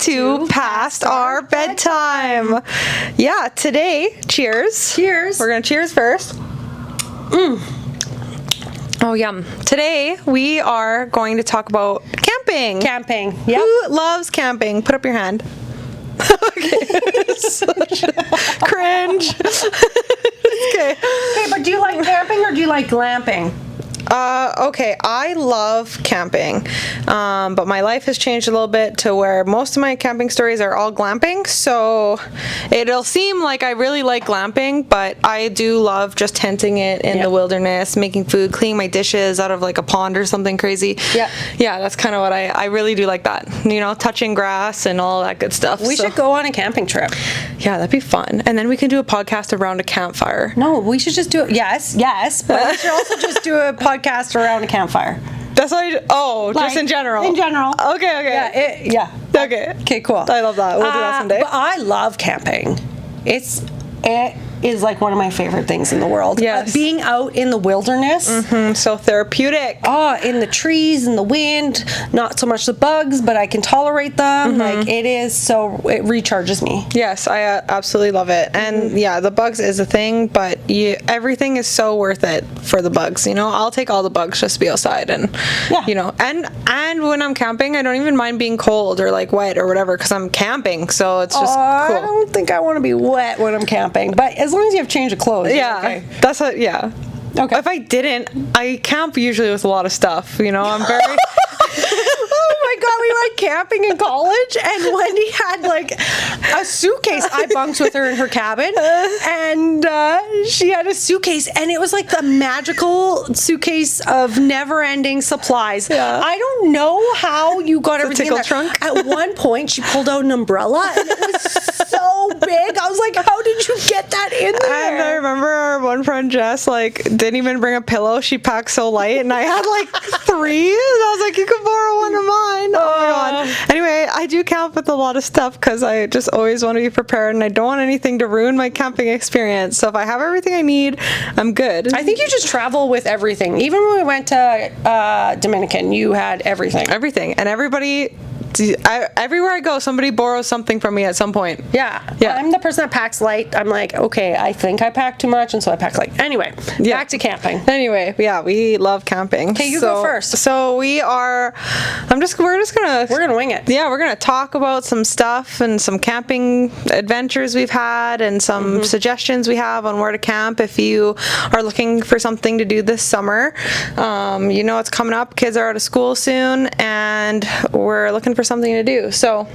to Past Our Bedtime. Yeah, today, cheers. Cheers. We're going to cheers first. Oh, yum. Today, we are going to talk about camping. Camping. Yep. Who loves camping? Put up your hand. Okay. Cringe. Okay. Okay, but do you like camping or do you like glamping? Okay, I love camping, but my life has changed a little bit to where most of my camping stories are all glamping, so it'll seem like I really like glamping, but I do love just tenting it in the wilderness, making food, cleaning my dishes out of like a pond or something crazy. Yeah, that's kind of what I really do like that, you know, touching grass and all that good stuff. We should go on a camping trip. Yeah, that'd be fun, and then we can do a podcast around a campfire. No, we should just do it. Yes, but we should also just do a podcast around a campfire. That's what just in general. In general. Okay. Yeah. Okay, cool. I love that. We'll do that someday. But I love camping. It is like one of my favorite things in the world. Yes. Being out in the wilderness. So therapeutic. In the trees and the wind. Not so much the bugs, but I can tolerate them. Like it recharges me. Yes, I absolutely love it. And yeah, the bugs is a thing, but everything is so worth it for the bugs. You know, I'll take all the bugs just to be outside, and you know, and when I'm camping, I don't even mind being cold or like wet or whatever because I'm camping. So it's just cool. I don't think I want to be wet when I'm camping, but as long as you have change of clothes. Yeah, that's what. Yeah. Okay. If I didn't, I camp usually with a lot of stuff. You know, I'm very. Oh my God, we went camping in college, and Wendy had like a suitcase. I bunked with her in her cabin, and she had a suitcase, and it was like the magical suitcase of never-ending supplies. Yeah. I don't know how you got everything in there. trunk. At one point, she pulled out an umbrella, and it was so big. I was like, "How did you get that in there?" And I remember our one friend Jess didn't even bring a pillow. She packed so light, and I had like 3. And I was like, "You could borrow one of mine." Oh my God. Anyway, I do camp with a lot of stuff because I just always want to be prepared, and I don't want anything to ruin my camping experience. So if I have everything I need, I'm good. I think you just travel with everything. Even when we went to Dominican, you had everything. Everything, and everybody. Everywhere I go, somebody borrows something from me at some point. Yeah. I'm the person that packs light. I'm like, okay, I think I pack too much, and so I pack light. Anyway, back to camping. Anyway, yeah, we love camping. Okay, you go first. So we're gonna wing it. Yeah, we're gonna talk about some stuff and some camping adventures we've had and some suggestions we have on where to camp if you are looking for something to do this summer. You know it's coming up. Kids are out of school soon, and we're looking for something to do. So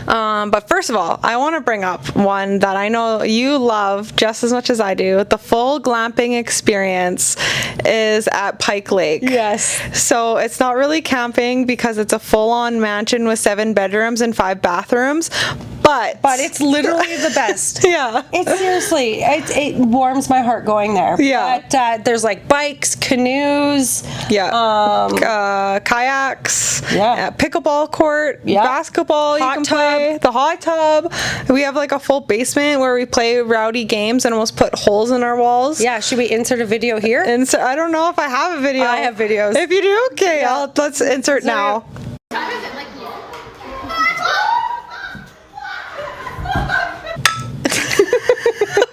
but first of all, I want to bring up one that I know you love just as much as I do. The full glamping experience is at Pike Lake. Yes. So it's not really camping because it's a full-on mansion with 7 bedrooms and 5 bathrooms. But it's literally the best. Yeah. It's seriously, it warms my heart going there. Yeah. But there's like bikes, canoes. Yeah. Kayaks. Yeah. Pickleball court. Yeah. Basketball. Hot You can tub. play. The hot tub. We have like a full basement where we play rowdy games and almost put holes in our walls. Yeah. Should we insert a video here? I don't know if I have a video. I have videos. If you do, okay. Let's insert now.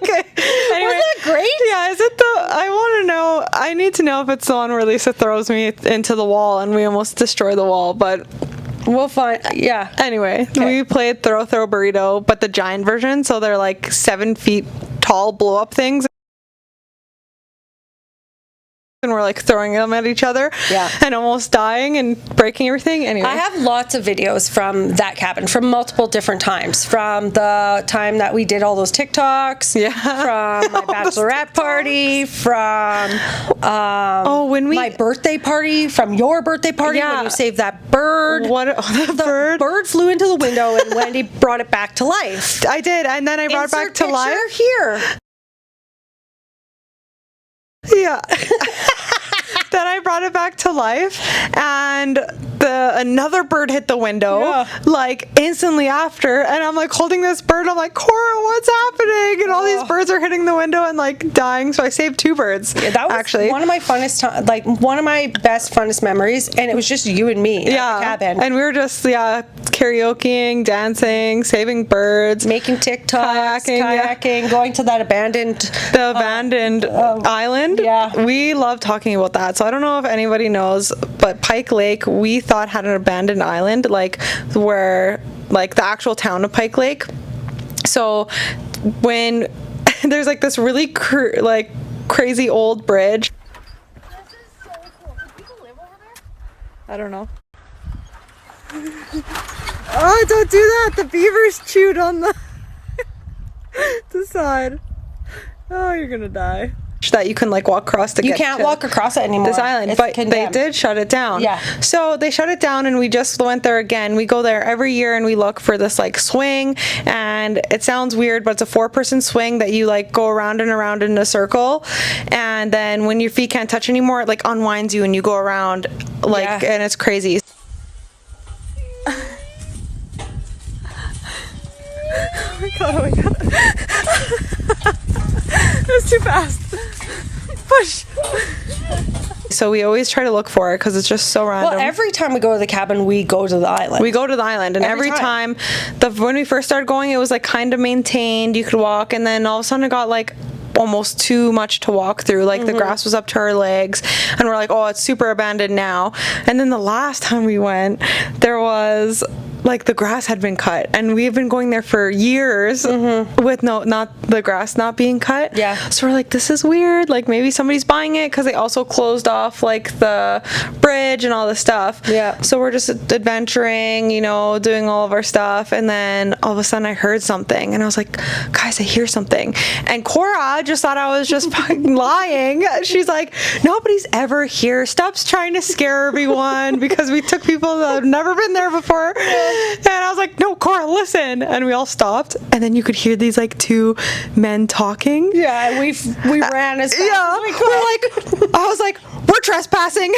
Okay. Anyway, Wasn't that great? Yeah, is it I want to know, I need to know if it's the one where Lisa throws me into the wall and we almost destroy the wall, but we'll find, yeah. Anyway, we played Throw Burrito, but the giant version, so they're like 7 feet tall blow-up things. And we're like throwing them at each other and almost dying and breaking everything. Anyway, I have lots of videos from that cabin from multiple different times. From the time that we did all those TikToks, from my bachelorette party, from my birthday party, from your birthday party when you saved that bird. The bird flew into the window and Wendy brought it back to life. I did, and then I brought it back to life. Here. Yeah. Then I brought it back to life, and another bird hit the window like instantly after, and I'm like holding this bird. I'm like, Cora, what's happening? And all these birds are hitting the window and like dying. So I saved 2 birds. Yeah, that was actually one of my funnest like one of my best funnest memories, and it was just you and me at the cabin. And we were just karaokeing, dancing, saving birds, making TikToks, kayaking, going to that abandoned island. Yeah, we love talking about that. So I don't know if anybody knows, but Pike Lake, we thought had an abandoned island, like where like the actual town of Pike Lake. So when there's like this really crazy old bridge. This is so cool. Do people live over there? I don't know. Oh, don't do that. The beavers chewed on the side. Oh, you're gonna die. That you can like walk across to you can't walk across it anymore. This island, but they did shut it down. Yeah. So they shut it down, and we just went there again. We go there every year, and we look for this like swing. And it sounds weird, but it's a 4-person swing that you like go around and around in a circle. And then when your feet can't touch anymore, it like unwinds you, and you go around like, and it's crazy. Oh my god! Oh my god! That's too fast. Push. So we always try to look for it because it's just so random. Well, every time we go to the cabin, we go to the island. We go to the island, and every time when we first started going, it was like kind of maintained. You could walk, and then all of a sudden it got like almost too much to walk through. Like the grass was up to our legs, and we're like, oh, it's super abandoned now. And then the last time we went, there was like the grass had been cut, and we've been going there for years with not the grass not being cut. Yeah. So we're like, this is weird. Like maybe somebody's buying it, because they also closed off like the bridge and all this stuff. Yeah. So we're just adventuring, doing all of our stuff, and then all of a sudden I heard something, and I was like, guys, I hear something. And Cora just thought I was just fucking lying. She's like, nobody's ever here. Stop trying to scare everyone, because we took people that have never been there before. And I was like, no, Cora, listen. And we all stopped, and then you could hear these like 2 men talking. Yeah, we ran as fast as we could. I was like, we're trespassing.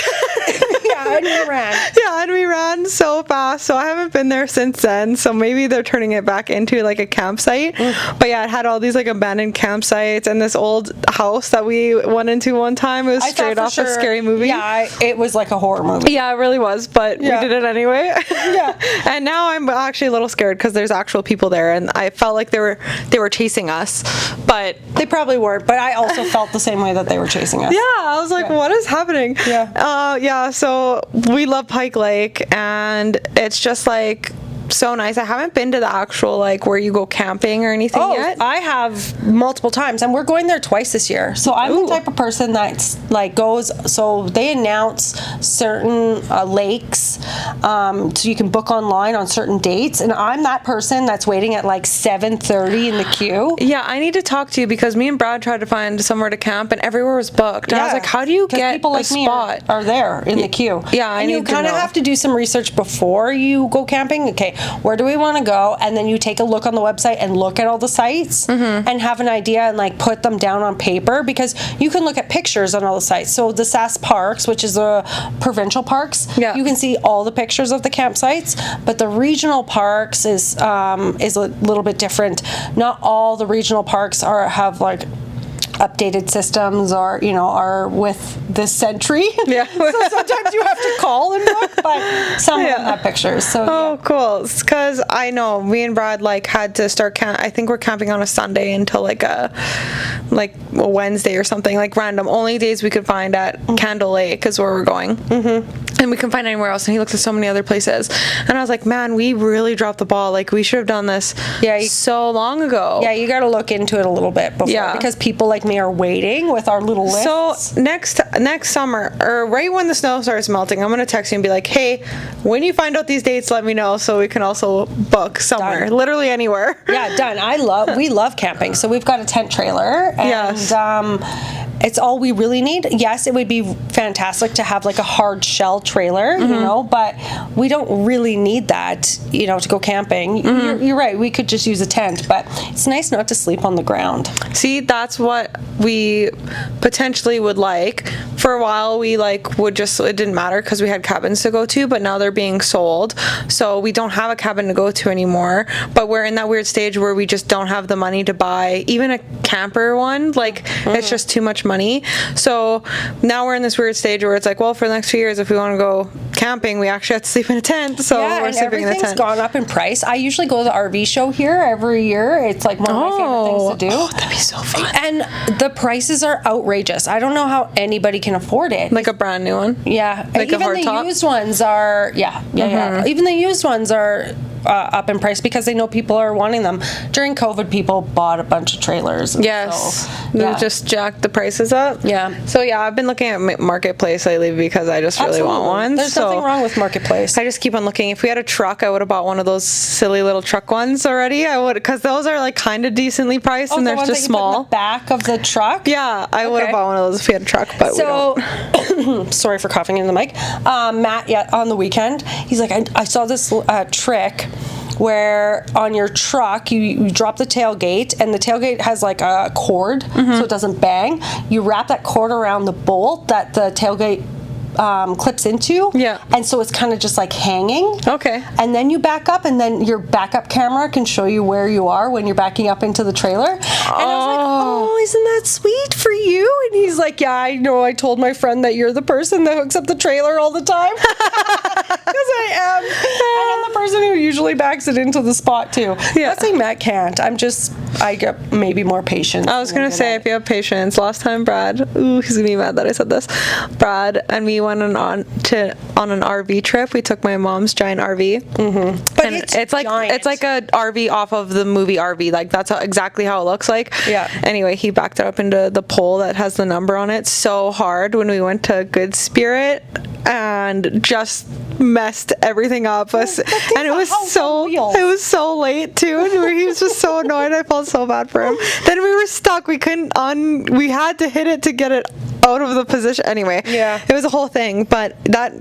Yeah, and we ran. Yeah, and we ran so fast. So I haven't been there since then. So maybe they're turning it back into like a campsite. But yeah, it had all these like abandoned campsites, and this old house that we went into one time. It was straight off a scary movie. Yeah, it was like a horror movie. Yeah, it really was, but we did it anyway. Yeah. And now I'm actually a little scared, because there's actual people there, and I felt like they were chasing us, but they probably were. But I also felt the same way that they were chasing us. Yeah, I was like, what is happening? Yeah. So we love Pike Lake, and it's just like so nice. I haven't been to the actual like where you go camping or anything yet. I have multiple times, and we're going there twice this year. So I'm the type of person that's like goes. So they announce certain lakes, so you can book online on certain dates, and I'm that person that's waiting at like 7:30 in the queue. Yeah, I need to talk to you, because me and Brad tried to find somewhere to camp, and everywhere was booked. And I was like, how do you get people like a spot? Me are there in the queue? Yeah, and you kind of have to do some research before you go camping. Okay, where do we want to go? And then you take a look on the website and look at all the sites and have an idea and like put them down on paper, because you can look at pictures on all the sites. So the Sask Parks, which is the provincial parks, you can see all the pictures of the campsites, but the regional parks is a little bit different. Not all the regional parks have like updated systems, or are with this century. Yeah. So sometimes you have to call and look, but some of them have pictures. So cool. Because I know me and Brad like had to start I think we're camping on a Sunday until like a Wednesday or something, like random. Only days we could find at Candle Lake is where we're going. And we couldn't find anywhere else, and he looked at so many other places, and I was like, man, we really dropped the ball. Like, we should have done this so long ago. Yeah, you got to look into it a little bit before, because people like me are waiting with our little lists. So next summer, or right when the snow starts melting, I'm gonna text you and be like, hey, when you find out these dates, let me know, so we can also book somewhere. Done. Literally anywhere. Yeah, done. We love camping, so we've got a tent trailer, and it's all we really need. Yes, it would be fantastic to have like a hard shell trailer, but we don't really need that, to go camping. You're right. We could just use a tent, but it's nice not to sleep on the ground. See, that's what we potentially would like for a while we like would just, it didn't matter because we had cabins to go to, but now they're being sold, so we don't have a cabin to go to anymore. But we're in that weird stage where we just don't have the money to buy even a camper one. Like it's just too much money. So now we're in this weird stage where it's like, well, for the next few years, if we want to go camping, we actually have to sleep in a tent. So Yeah, we're and sleeping in a everything's tent. gone up in price. I usually go to the RV show here every year. It's like one of my favorite things to do. Oh, that'd be so fun. And the prices are outrageous. I don't know how anybody can afford it. Like a brand new one. Yeah, Like a even the hardtop? used ones are. Yeah. Even the used ones are up in price because they know people are wanting them. During COVID, people bought a bunch of trailers. and Yes, so, they yeah. just jacked the prices up. Yeah. So yeah, I've been looking at Marketplace lately because I just really want Absolutely. one. There's so nothing wrong with Marketplace. I just keep on looking. If we had a truck, I would have bought one of those silly little truck ones already. I would, because those are like kind of decently priced and the they're ones just that you put in small. the back of the truck. Yeah, I would have Okay. bought one of those if we had a truck, but we So, don't. sorry for coughing in the mic. Matt, on the weekend, he's like, I saw this trick where on your truck you drop the tailgate, and the tailgate has like a cord so it doesn't bang. You wrap that cord around the bolt that the tailgate clips into, Yeah. and so it's kind of just like hanging. Okay. And then you back up, and then your backup camera can show you where you are when you're backing up into the trailer. And I was like, oh, isn't that sweet for you? And he's like, yeah, I know. I told my friend that you're the person that hooks up the trailer all the time. Because I am. And I'm the person who usually backs it into the spot too. Yeah. Not saying Matt can't. I get maybe more patient. I was gonna say, if you have patience. Last time, Brad, he's gonna be mad that I said this. Brad and me went on an RV trip. We took my mom's giant RV, But and it's like giant. it's like a RV off of the movie RV. Like that's exactly how it looks like. Yeah. Anyway, he backed it up into the pole that has the number on it so hard when we went to Good Spirit, and just messed everything up. And it was so late too. And he was just so annoyed. I felt so bad for him. Then we were stuck. We couldn't we had to hit it to get it out of the position. Anyway, Yeah. it was a whole thing. But that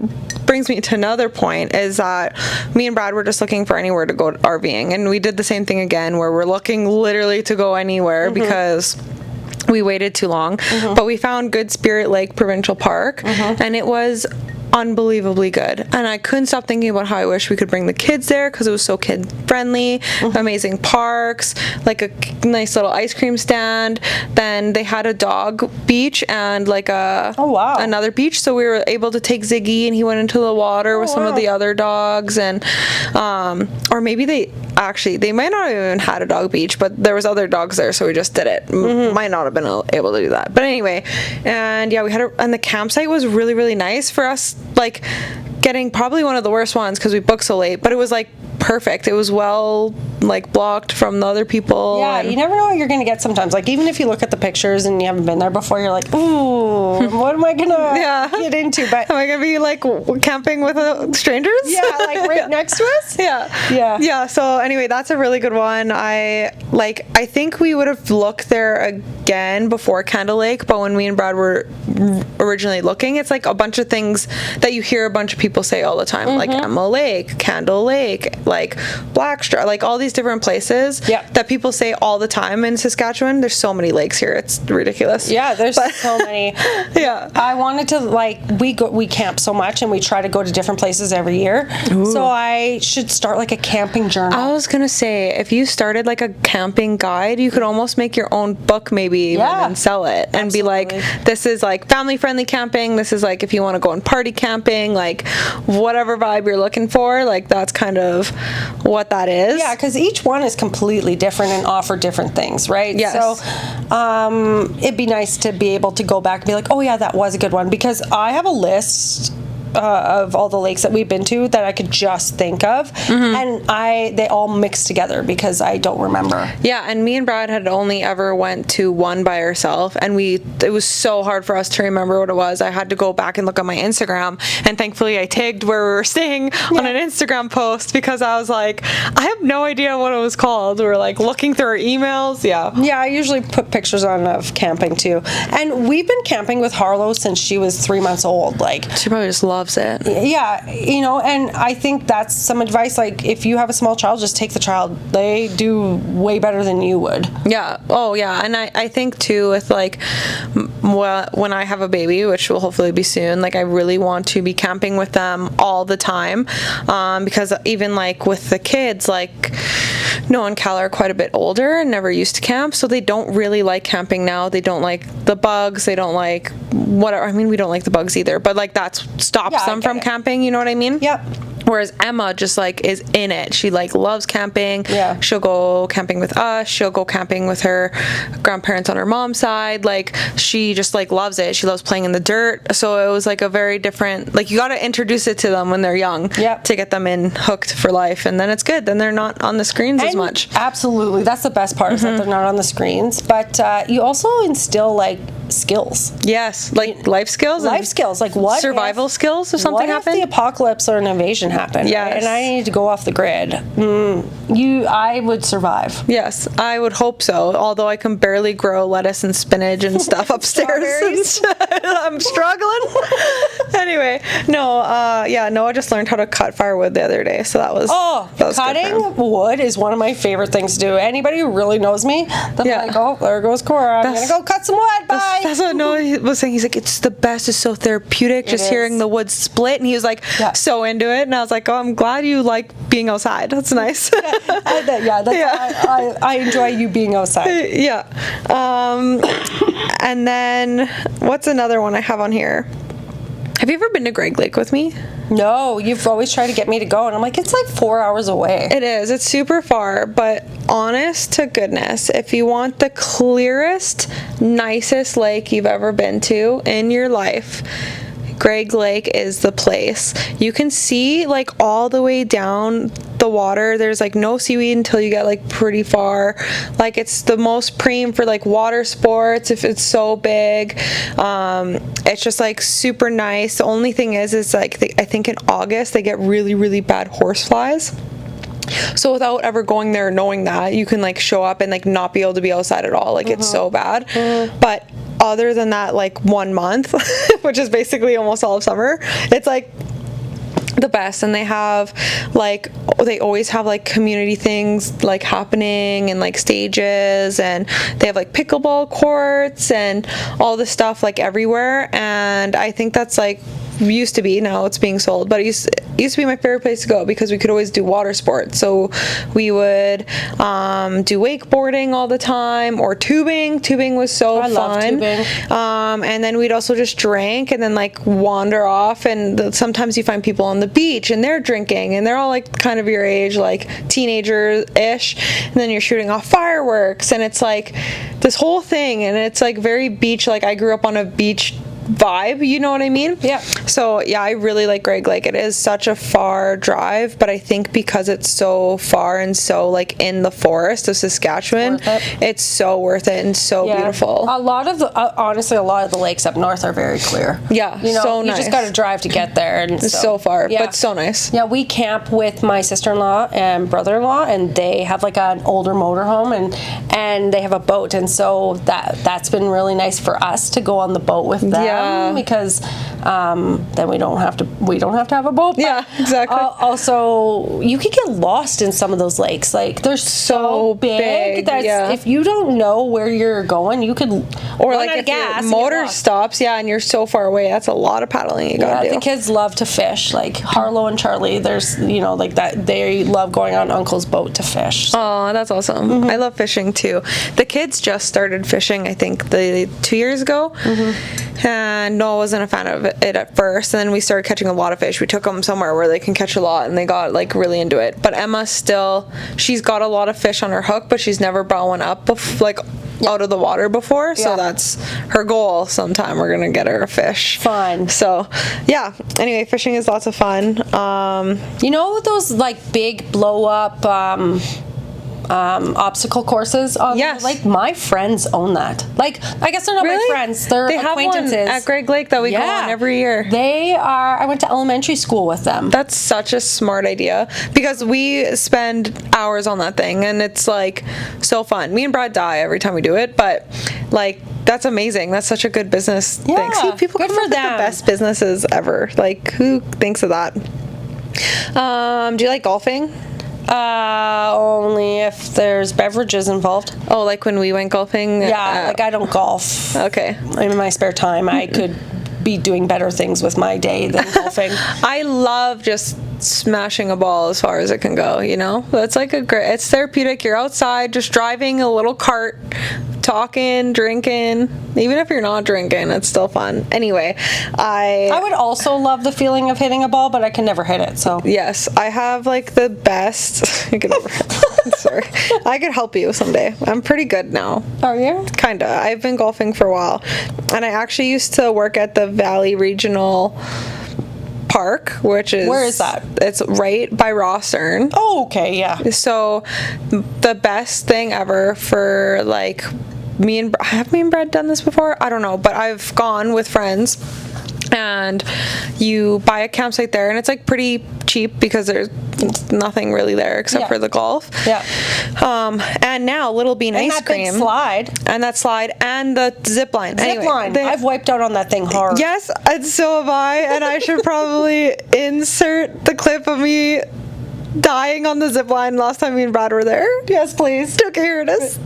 brings me to another point, is that me and Brad were just looking for anywhere to go RVing, and we did the same thing again, where we're looking literally to go anywhere because we waited too long. But we found Good Spirit Lake Provincial Park, and it was unbelievably good, and I couldn't stop thinking about how I wish we could bring the kids there because it was so kid friendly. Amazing parks, like a nice little ice cream stand. Then they had a dog beach and like another beach, so we were able to take Ziggy and he went into the water with some of the other dogs. And or maybe they might not have even had a dog beach, but there was other dogs there, so we just did it. Might not have been able to do that, but anyway. And yeah, and the campsite was really, really nice for us, like getting probably one of the worst ones because we booked so late, but it was like perfect. It was well like blocked from the other people. Yeah, you never know what you're going to get sometimes. Like, even if you look at the pictures and you haven't been there before, you're like, ooh, what am I going to get into? But am I going to be like camping with strangers? Yeah, like right next to us? Yeah. So anyway, that's a really good one. I think we would have looked there again before Candle Lake, but when me and Brad were originally looking, it's like a bunch of things that you hear a bunch of people say all the time, like Emma Lake, Candle Lake, like Blackstraw, like all these different places that people say all the time in Saskatchewan. There's so many lakes here, it's ridiculous. Yeah, there's so many. Yeah, I wanted to we camp so much and we try to go to different places every year. So I should start like a camping journal. I was gonna say, if you started like a camping guide, you could almost make your own book maybe even and sell it and be like, this is like family friendly camping, this is like if you want to go and party camping, like whatever vibe you're looking for, like that's kind of what that is. Yeah, because each one is completely different and offer different things, right? Yes. So it'd be nice to be able to go back and be like, oh yeah, that was a good one, because I have a list of all the lakes that we've been to that I could just think of, and they all mix together because I don't remember. Yeah, and me and Brad had only ever went to one by ourselves, and it was so hard for us to remember what it was. I had to go back and look at my Instagram, and thankfully I tagged where we were staying on an Instagram post because I was like, I have no idea what it was called. We were like looking through our emails. Yeah, I usually put pictures on of camping too, and we've been camping with Harlow since she was 3 months old. Like, she probably just loves loves it. Yeah, and I think that's some advice. Like, if you have a small child, just take the child. They do way better than you would. Yeah. Oh, yeah. And I think too with like, when I have a baby, which will hopefully be soon, like I really want to be camping with them all the time, because even like with the kids, like Noah and Cal are quite a bit older and never used to camp, so they don't really like camping now. They don't like the bugs. They don't like whatever. I mean, we don't like the bugs either, but like that stops them from camping. You know what I mean? Yep. Whereas Emma just like is in it. She like loves camping. Yeah. She'll go camping with us. She'll go camping with her grandparents on her mom's side. Like she just like loves it. She loves playing in the dirt. So it was like a very different, like you got to introduce it to them when they're young to get them in hooked for life. And then it's good. Then they're not on the screens as much. Absolutely. That's the best part is that they're not on the screens. But you also instill like skills. Yes. Like life skills. Life skills. Like what? Survival skills if something happened. What if the apocalypse or an invasion happened? Yes. Right? And I need to go off the grid. I would survive. Yes, I would hope so. Although I can barely grow lettuce and spinach and stuff upstairs. I'm struggling. Anyway, Noah just learned how to cut firewood the other day, so that was cutting wood is one of my favorite things to do. Anybody who really knows me, they're like, oh, there goes Cora. I'm gonna go cut some wood. Bye. That's what Noah was saying. He's like, it's the best. It's so therapeutic. Just hearing the wood split, and he was like so into it. And I was like, oh, I'm glad you like being outside. That's nice. I enjoy you being outside. Yeah. And then what's another one I have on here? Have you ever been to Greg Lake with me? No, you've always tried to get me to go, and I'm like, it's like 4 hours away. It is. It's super far, but honest to goodness, if you want the clearest, nicest lake you've ever been to in your life, Greg Lake is the place. You can see like all the way down the water. There's like no seaweed until you get like pretty far. Like it's the most prime for like water sports if it's so big. It's just like super nice. The only thing is like I think in August they get really, really bad horse flies. So without ever going there knowing that, you can like show up and like not be able to be outside at all. Like it's so bad. But other than that, like 1 month, which is basically almost all of summer, it's like the best. And they have like, they always have like community things like happening and like stages, and they have like pickleball courts and all this stuff like everywhere. And I think that's like used to be, now it's being sold, but it used to be my favorite place to go because we could always do water sports. So we would do wakeboarding all the time, or tubing. Tubing was so fun. I love tubing. And then we'd also just drink and then like wander off, and sometimes you find people on the beach and they're drinking and they're all like kind of your age, like teenager-ish, and then you're shooting off fireworks, and it's like this whole thing, and it's like very beach, like I grew up on a beach vibe, you know what I mean? Yeah. So yeah, I really like Greg Lake. It is such a far drive, but I think because it's so far and so like in the forest of Saskatchewan, it's so worth it and so beautiful. A lot of the honestly, a lot of the lakes up north are very clear. Yeah, you know, so nice. You just got to drive to get there, and it's so far, but so nice. Yeah, we camp with my sister-in-law and brother-in-law, and they have like an older motorhome, and they have a boat, and so that's been really nice for us to go on the boat with them. Yeah. Because then we don't have to have a boat. Yeah, exactly. Also, you could get lost in some of those lakes. Like they're so big that if you don't know where you're going, you could or like if your motor stops, and you're so far away, that's a lot of paddling you gotta do. The kids love to fish. Like Harlow and Charlie, there's like that. They love going on Uncle's boat to fish. Oh, that's awesome. I love fishing too. The kids just started fishing, I think, 2 years ago. And Noah wasn't a fan of it at first, and then we started catching a lot of fish. We took them somewhere where they can catch a lot, and they got like really into it. But Emma she's got a lot of fish on her hook, but she's never brought one up out of the water before, so that's her goal. Sometime we're gonna get her a fish. Fun. So yeah, anyway, fishing is lots of fun. You know those like big blow up obstacle courses on like my friends own that. Like I guess they're not my friends, they're acquaintances. Have one at Greg Lake that we go on every year. I went to elementary school with them. That's such a smart idea because we spend hours on that thing and it's like so fun. Me and Brad die every time we do it, but like that's amazing. That's such a good business thing. Yeah, See, people good come for up with them. the best businesses ever. Like, who thinks of that? Do you like golfing? Only if there's beverages involved. Oh, like when we went golfing? Yeah, like I don't golf. Okay. In my spare time, I could be doing better things with my day than golfing. I love just smashing a ball as far as it can go, you know? That's like it's therapeutic. You're outside just driving a little cart, talking, drinking. Even if you're not drinking, it's still fun. Anyway, I would also love the feeling of hitting a ball, but I can never hit it, so. Yes, I have like the best. I could never. Sorry, I could help you someday. I'm pretty good now. Are you? Kinda. I've been golfing for a while, and I actually used to work at the Valley Regional Park, which is Where is that? It's right by Rosthern. Oh, okay, yeah. So, the best thing ever for like have me and Brad done this before? I don't know, but I've gone with friends. And you buy a campsite there, and it's like pretty cheap because there's nothing really there except for the golf. Yeah. And now Little Bean And ice that cream. big slide. And that slide and the zip line. Zip line. I've wiped out on that thing hard. Yes, and so have I. And I should probably insert the clip of me dying on the zip line last time me and Brad were there. Yes, please. Okay, here it is.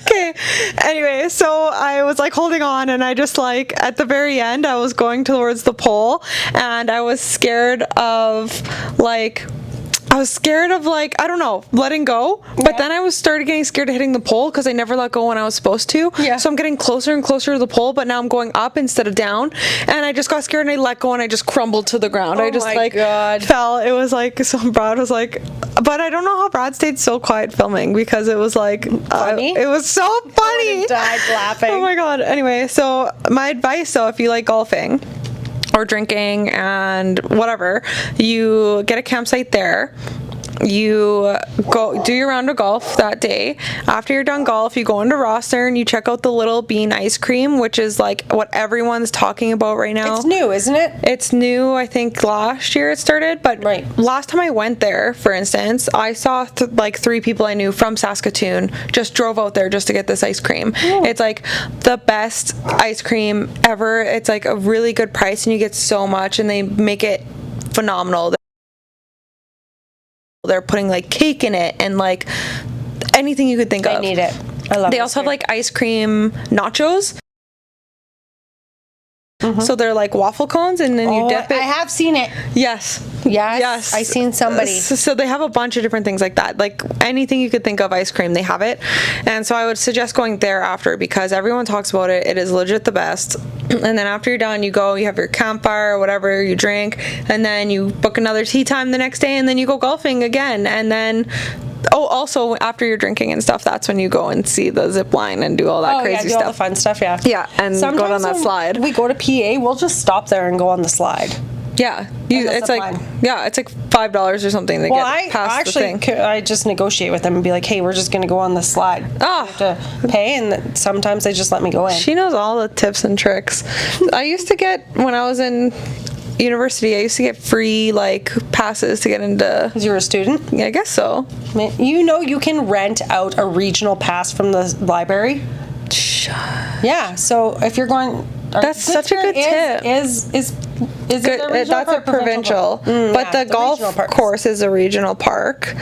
Okay, anyway, so I was like holding on, and I just like at the very end I was going towards the pole, and I was scared of like I don't know, letting go, but then I started getting scared of hitting the pole because I never let go when I was supposed to. Yeah. So I'm getting closer and closer to the pole, but now I'm going up instead of down, and I just got scared and I let go and I just crumbled to the ground. I just my God. fell. It was like, so Brad was like, but I don't know how Brad stayed so quiet filming because it was like Funny? it was so funny. would've died laughing. Oh my God. Anyway, so my advice though, if you like golfing or drinking and whatever, you get a campsite there. You go do your round of golf that day. After you're done golf, you go into Rosthern, you check out the Little Bean ice cream, which is like what everyone's talking about right now. It's new, isn't it? It's new. I think last year it started, but Right. last time I went there, for instance, I saw like 3 people I knew from Saskatoon just drove out there just to get this ice cream. It's like the best ice cream ever. It's like a really good price, and you get so much, and they make it phenomenal. They're putting like cake in it and like anything you could think of. I need it. I love it. They also have like ice cream nachos. So they're like waffle cones, and then you dip it. I have seen it. Yes. Yes. I seen somebody. So they have a bunch of different things like that. Like anything you could think of ice cream, they have it. And so I would suggest going there after because everyone talks about it. It is legit the best. And then after you're done, you go, you have your campfire or whatever, you drink, and then you book another tea time the next day, and then you go golfing again. And then also after you're drinking and stuff, that's when you go and see the zip line and do all that crazy do stuff. all the fun stuff, yeah. Yeah, and go down that when slide. we go to PA, we'll just stop there and go on the slide. Yeah, the it's zip like line. it's like $5 or something to Well, get past the thing. I just negotiate with them and be like, hey, we're just going to go on the slide. Oh. You have to pay, and sometimes they just let me go in. She knows all the tips and tricks. I used to get, when I was in university, I used to get free like passes to get into. Because you're a student? Yeah, I guess so. You know you can rent out a regional pass from the library? Yeah, so if you're going... That's such a good tip. Is it Good. a regional That's park a or provincial. park? But Yeah, the golf regional parks. course is a regional park.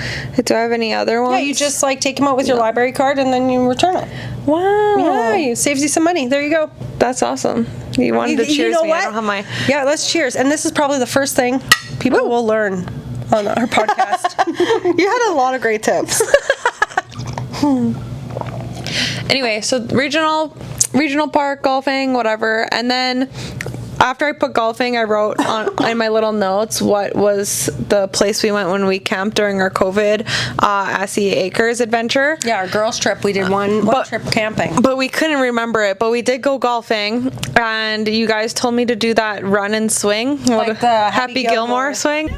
Do I have any other ones? Yeah, you just like take them out with your library card and then you return it. Wow. Yeah, it saves you some money. There you go. That's awesome. You wanted to cheers know me. what? I don't have my. Yeah, let's cheers. And this is probably the first thing people will learn on our podcast. You had a lot of great tips. Anyway, so regional park golfing, whatever, and then after I put golfing, I wrote in my little notes what was the place we went when we camped during our COVID SE Acres adventure. Yeah, our girls trip. We did one trip camping. But we couldn't remember it. But we did go golfing, and you guys told me to do that run and swing, Like the Happy Gilmore Gilmore swing.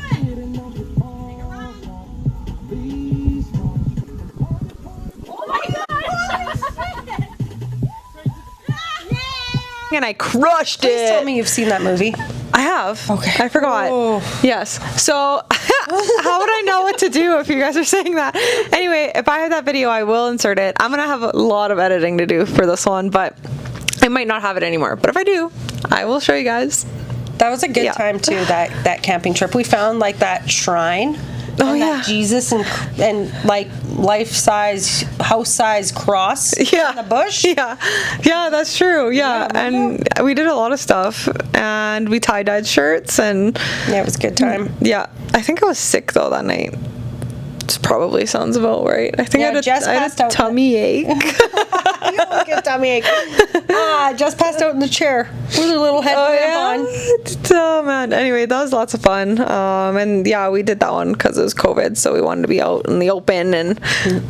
And I crushed Please it. tell me you've seen that movie. I have. Okay. I forgot. Oh. Yes. So how would I know what to do if you guys are saying that? Anyway, if I have that video, I will insert it. I'm going to have a lot of editing to do for this one, but I might not have it anymore. But if I do, I will show you guys. That was a good time too, that camping trip. We found like that shrine. Oh, and yeah. that Jesus and like life-size, house-size cross in the bush. Yeah, that's true. Yeah, and we did a lot of stuff, and we tie-dyed shirts, and Yeah, it was a good time. yeah, I think I was sick though that night. It probably sounds about right. I think I had a tummy ache. You don't get tummy ache. Just passed out in the chair with a little headband on. Oh man. Anyway, that was lots of fun. And yeah, we did that one because it was COVID, so we wanted to be out in the open and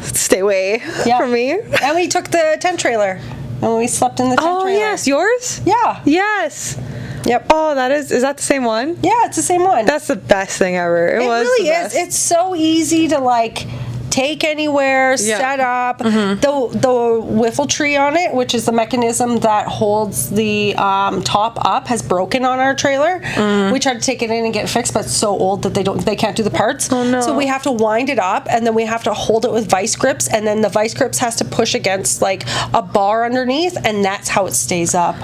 stay away from me. And we took the tent trailer, and we slept in the tent trailer. Oh yes, yours? Yeah. Yes. Yep. Oh, is that the same one? Yeah, it's the same one. That's the best thing ever. It was really the best. is. It's so easy to like take anywhere, set up. The wiffle tree on it, which is the mechanism that holds the top up, has broken on our trailer. We tried to take it in and get it fixed, but it's so old that they can't do the parts. Oh no. So we have to wind it up, and then we have to hold it with vice grips, and then the vice grips has to push against like a bar underneath, and that's how it stays up.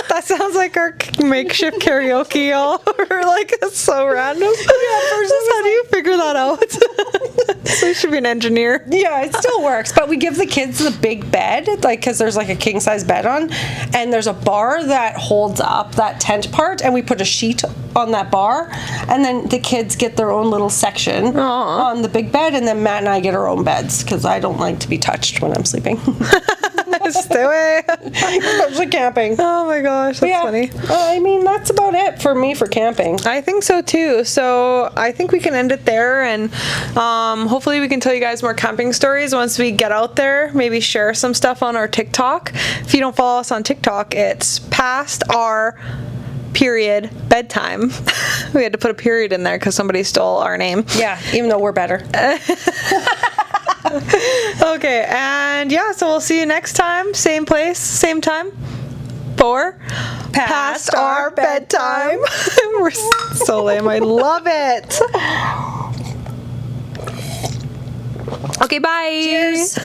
That sounds like our makeshift karaoke, y'all. We're like, it's so random. How do you figure that out? So you should be an engineer. Yeah, it still works, but we give the kids the big bed, like, because there's like a king size bed on, and there's a bar that holds up that tent part, and we put a sheet on that bar, and then the kids get their own little section on the big bed, and then Matt and I get our own beds because I don't like to be touched when I'm sleeping. Stay away. Especially camping. Oh my gosh, that's funny. I mean, that's about it for me for camping. I think so too. So I think we can end it there, and hopefully we can tell you guys more camping stories once we get out there. Maybe share some stuff on our TikTok. If you don't follow us on TikTok, it's past our bedtime. We had to put a period in there because somebody stole our name. Yeah, even though we're better. Okay, and yeah, so we'll see you next time. Same place, same time. For Past Our Bedtime. We're so lame. I love it. Okay, bye. Cheers.